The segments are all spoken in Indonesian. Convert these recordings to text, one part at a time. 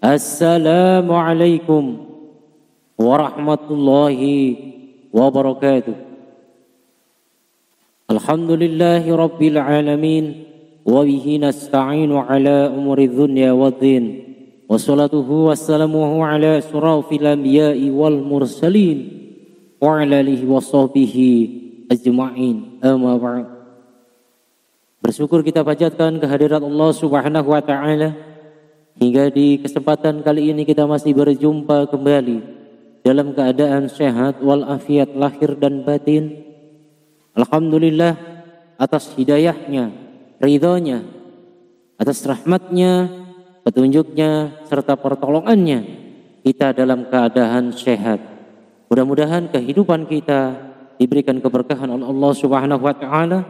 Assalamualaikum warahmatullahi wabarakatuh. Alhamdulillahi rabbil alamin, wa bihi nasta'inu ala umuri dunya waddin, wassalatuhu wassalamuhu ala asrafil anbiya'i wal mursalin wa ala alihi wa sahbihi ajma'in, amma ba'd. Bersyukur kita panjatkan kehadirat Allah Subhanahu wa ta'ala hingga di kesempatan kali ini kita masih berjumpa kembali dalam keadaan sehat walafiat lahir dan batin. Alhamdulillah atas hidayahnya, ridhonya, atas rahmatnya, petunjuknya, serta pertolongannya kita dalam keadaan sehat. Mudah-mudahan kehidupan kita diberikan keberkahan oleh Allah Subhanahu wa ta'ala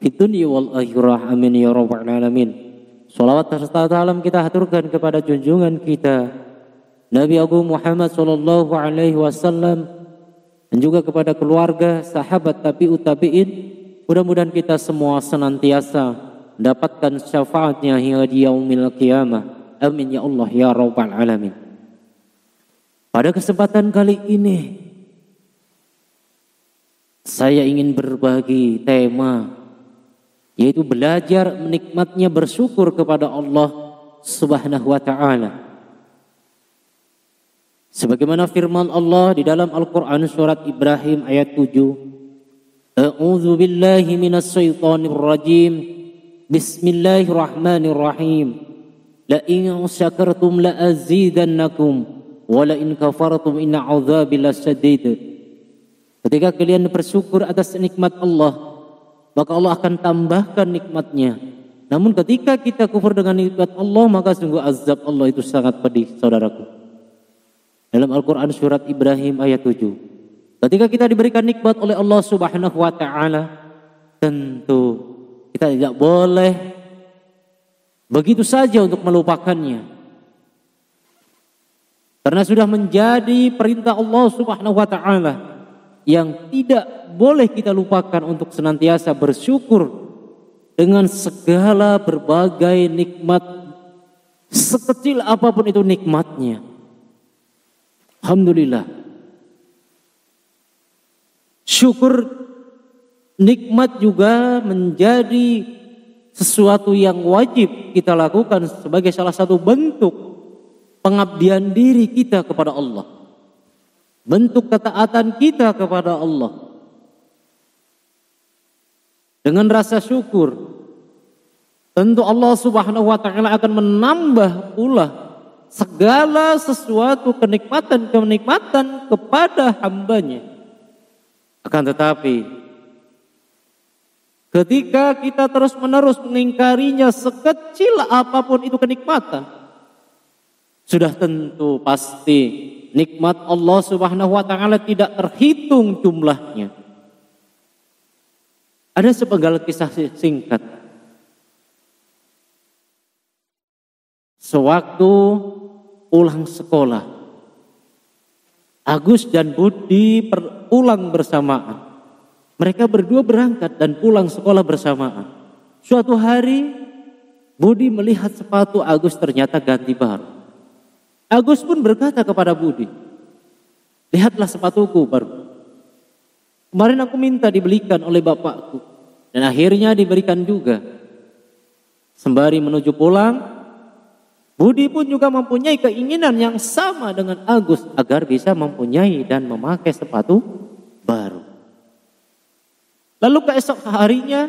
di dunia wal akhirah. Amin ya rabbal alamin. Salawat serta salam kita haturkan kepada junjungan kita Nabi Agung Muhammad sallallahu alaihi wasallam, dan juga kepada keluarga, sahabat, tabi'ut tabi'in. Mudah-mudahan kita semua senantiasa mendapatkan syafaatnya hingga di yaumil qiyamah. Amin ya Allah ya rabbal alamin. Pada kesempatan kali ini saya ingin berbagi tema, yaitu belajar menikmatnya bersyukur kepada Allah Subhanahu wa ta'ala. Sebagaimana firman Allah di dalam Al-Quran surat Ibrahim ayat 7. A'udzu billahi minas syaitonir rajim. Bismillahirrahmanirrahim. La in syakartum la azidannakum wa la in kafartum inna 'adzabi lasyadid. Ketika kalian bersyukur atas nikmat Allah, maka Allah akan tambahkan nikmatnya. Namun ketika kita kufur dengan nikmat Allah, maka sungguh azab Allah itu sangat pedih, saudaraku. Dalam Al-Quran surat Ibrahim ayat 7. Ketika kita diberikan nikmat oleh Allah Subhanahu wa ta'ala, tentu kita tidak boleh begitu saja untuk melupakannya. Karena sudah menjadi perintah Allah Subhanahu wa ta'ala yang tidak boleh kita lupakan untuk senantiasa bersyukur dengan segala berbagai nikmat, sekecil apapun itu nikmatnya. Alhamdulillah. Syukur nikmat juga menjadi sesuatu yang wajib kita lakukan sebagai salah satu bentuk pengabdian diri kita kepada Allah. Bentuk ketaatan kita kepada Allah. Dengan rasa syukur, tentu Allah Subhanahu wa ta'ala akan menambah pula segala sesuatu kenikmatan-kenikmatan kepada hambanya. Akan tetapi, ketika kita terus-menerus mengingkarinya sekecil apapun itu kenikmatan, sudah tentu pasti nikmat Allah Subhanahu wa ta'ala tidak terhitung jumlahnya. Ada sepenggal kisah singkat. Sewaktu pulang sekolah, Agus dan Budi pulang bersamaan. Mereka berdua berangkat dan pulang sekolah bersamaan. Suatu hari Budi melihat sepatu Agus ternyata ganti baru. Agus pun berkata kepada Budi, lihatlah sepatuku baru. Kemarin aku minta dibelikan oleh bapakku, dan akhirnya diberikan juga. Sembari menuju pulang, Budi pun juga mempunyai keinginan yang sama dengan Agus agar bisa mempunyai dan memakai sepatu baru. Lalu keesok harinya,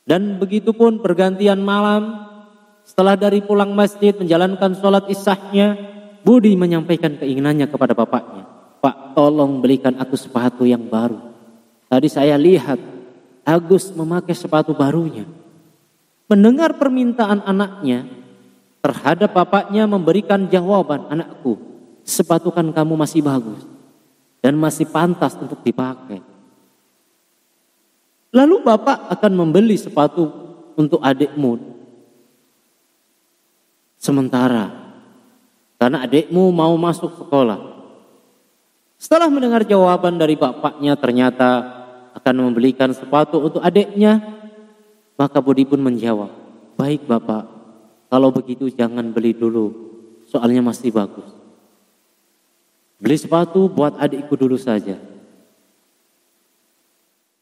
dan begitu pun pergantian malam, setelah dari pulang masjid menjalankan sholat isyahnya, Budi menyampaikan keinginannya kepada bapaknya. Pak, tolong belikan aku sepatu yang baru. Tadi saya lihat Agus memakai sepatu barunya. Mendengar permintaan anaknya, terhadap bapaknya memberikan jawaban, anakku, sepatu kan kamu masih bagus dan masih pantas untuk dipakai. Lalu bapak akan membeli sepatu untuk adikmu. Sementara, karena adikmu mau masuk sekolah. Setelah mendengar jawaban dari bapaknya ternyata akan membelikan sepatu untuk adiknya, maka Budi pun menjawab, baik bapak, Kalau begitu jangan beli dulu, soalnya masih bagus. Beli sepatu buat adikku dulu saja.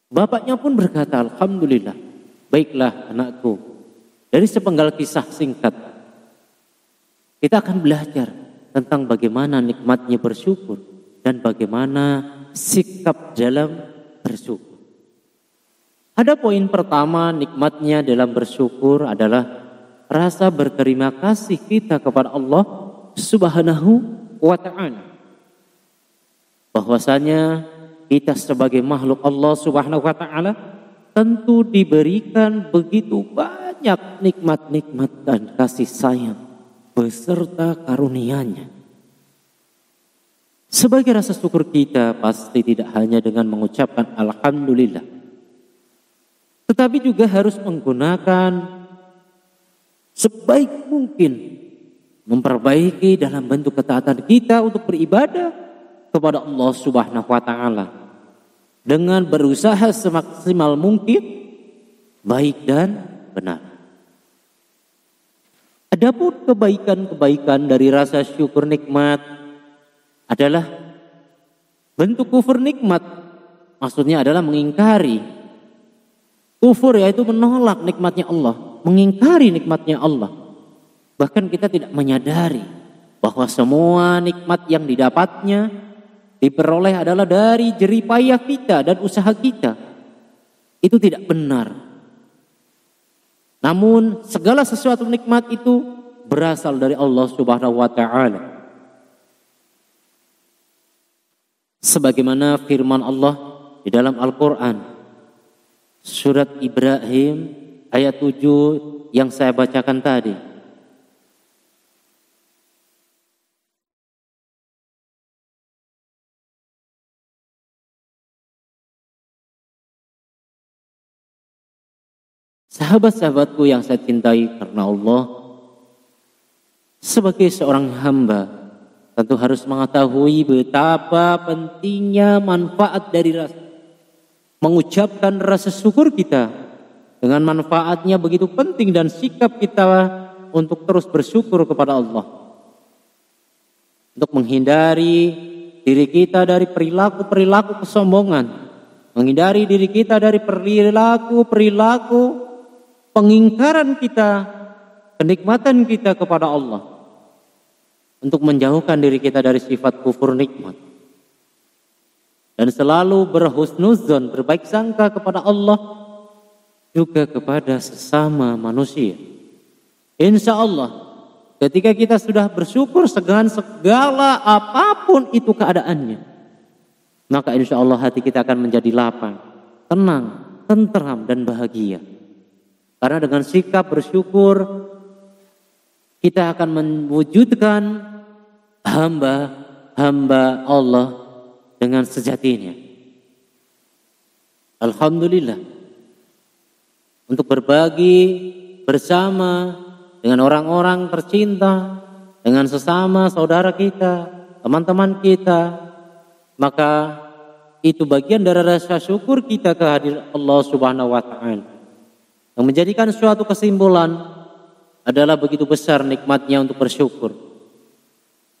Bapaknya pun berkata, alhamdulillah, baiklah anakku. Dari sepenggal kisah singkat, kita akan belajar tentang bagaimana nikmatnya bersyukur dan bagaimana sikap dalam bersyukur. Ada poin pertama, nikmatnya dalam bersyukur adalah rasa berterima kasih kita kepada Allah Subhanahu wa ta'ala. Bahwasanya kita sebagai makhluk Allah Subhanahu wa ta'ala tentu diberikan begitu banyak nikmat-nikmat dan kasih sayang beserta karunia-Nya. Sebagai rasa syukur kita pasti tidak hanya dengan mengucapkan alhamdulillah, tetapi juga harus menggunakan sebaik mungkin memperbaiki dalam bentuk ketaatan kita untuk beribadah kepada Allah Subhanahu wa ta'ala dengan berusaha semaksimal mungkin baik dan benar. Adapun kebaikan-kebaikan dari rasa syukur nikmat adalah bentuk kufur nikmat, maksudnya adalah mengingkari. Kufur yaitu menolak nikmatnya Allah, mengingkari nikmatnya Allah. Bahkan kita tidak menyadari bahwa semua nikmat yang didapatnya diperoleh adalah dari jerih payah kita dan usaha kita. Itu tidak benar. Namun segala sesuatu nikmat itu berasal dari Allah Subhanahu wa ta'ala. Sebagaimana firman Allah di dalam Al-Quran, Surat Ibrahim ayat 7 yang saya bacakan tadi. Sahabat-sahabatku yang saya cintai karena Allah, sebagai seorang hamba tentu harus mengetahui betapa pentingnya manfaat dari mengucapkan rasa syukur kita. Dengan manfaatnya begitu penting dan sikap kita untuk terus bersyukur kepada Allah. Untuk menghindari diri kita dari perilaku-perilaku kesombongan. Menghindari diri kita dari perilaku-perilaku pengingkaran kita, kenikmatan kita kepada Allah. Untuk menjauhkan diri kita dari sifat kufur nikmat. Dan selalu berhusnuzon, berbaik sangka kepada Allah, juga kepada sesama manusia. Insya Allah, ketika kita sudah bersyukur dengan segala apapun itu keadaannya, maka insya Allah hati kita akan menjadi lapang, tenang, tenteram, dan bahagia. Karena dengan sikap bersyukur, kita akan mewujudkan hamba Allah dengan sejatinya. Alhamdulillah, untuk berbagi bersama dengan orang-orang tercinta, dengan sesama saudara kita, teman-teman kita, maka itu bagian dari rasa syukur kita kehadiran Allah Subhanahu wa ta'ala. Yang menjadikan suatu kesimpulan adalah begitu besar nikmatnya untuk bersyukur.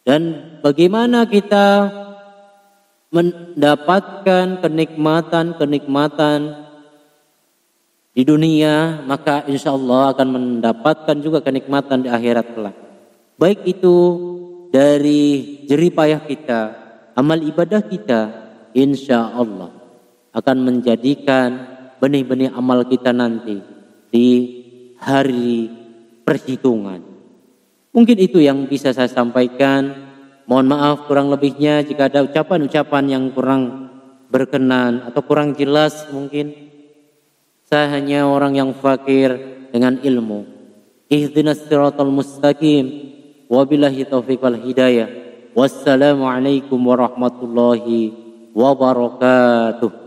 Dan bagaimana kita mendapatkan kenikmatan di dunia, maka insya Allah akan mendapatkan juga kenikmatan di akhirat kelak. Baik itu dari jerih payah kita, amal ibadah kita, insya Allah akan menjadikan benih-benih amal kita nanti di hari perhitungan. Mungkin itu yang bisa saya sampaikan. Mohon maaf kurang lebihnya jika ada ucapan-ucapan yang kurang berkenan atau kurang jelas mungkin. Saya hanya orang yang fakir dengan ilmu. Ihdinas siratal mustaqim. Wabillahi taufiq wal hidayah. Wassalamualaikum warahmatullahi wabarakatuh.